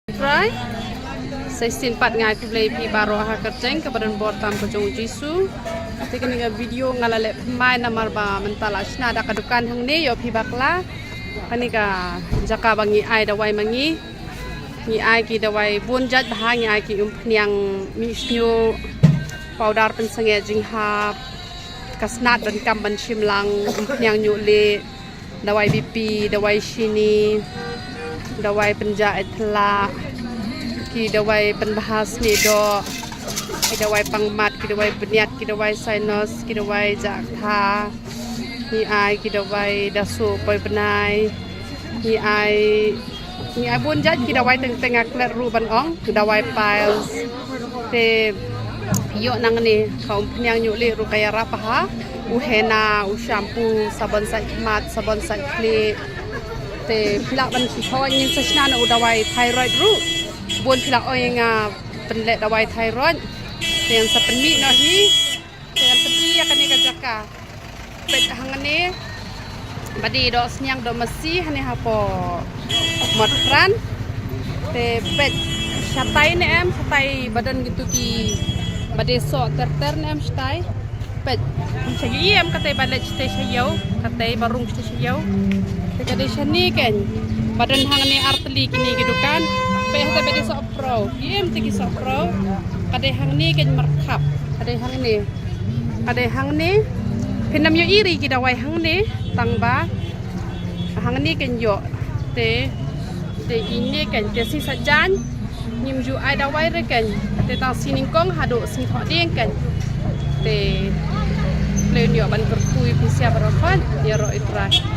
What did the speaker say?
Try. Saya simpat ngai play pi baru aha kerjeng ke badan bortam ke jong jisu. Tekan ni video ngalale pemain namar ba mentala sna ada kadukan hang ni yo pi bakla. Kani ka jaka bangi ai dawai mangi. Ni ai ki dawai bunjat bahangi ai ki umpniang misnyo powder pensenge jinghap kasnat dan kamban shimlang umpniang nyule dawai BP dawai shini dawai penjahit telak ki dawai penbahas ni do ki dawai pangmat ki dawai beniat ki dawai sinus ki dawai jakha ni ai ki dawai dasu poi benai ni ai bunjat ki dawai teng aklet ruban ong ki dawai piles te yo nang ni kaum penyang nyuli ru kaya rapaha uhena shampoo sabon sakmat sabon sakli te pilak ban ki kawan yin sasna na udawai thyroid ru bon pilak oyeng penlet dawai thyroid yang sepenmi no hi yang sepi akan ni kajaka pet hangane badi do senyang do mesi hane hapo modran te pet satai ne em satai badan gitu ki badi so terter ne em satai pet sagi em katai balet stay sayau katai barung stay sayau tekade shani kan badan hangane arteli kini gitu kan pe hata badi so pro em tigi so pro kade hangni kan markap kade hangni pinam yo iri ki dawai hangni tangba hangni kan yo te ini kan te si sajan nyimju ai dawai re kan te ta siningkong hado sing thodeng kan te plenyo ban kerkui pisia berapa ya ro itra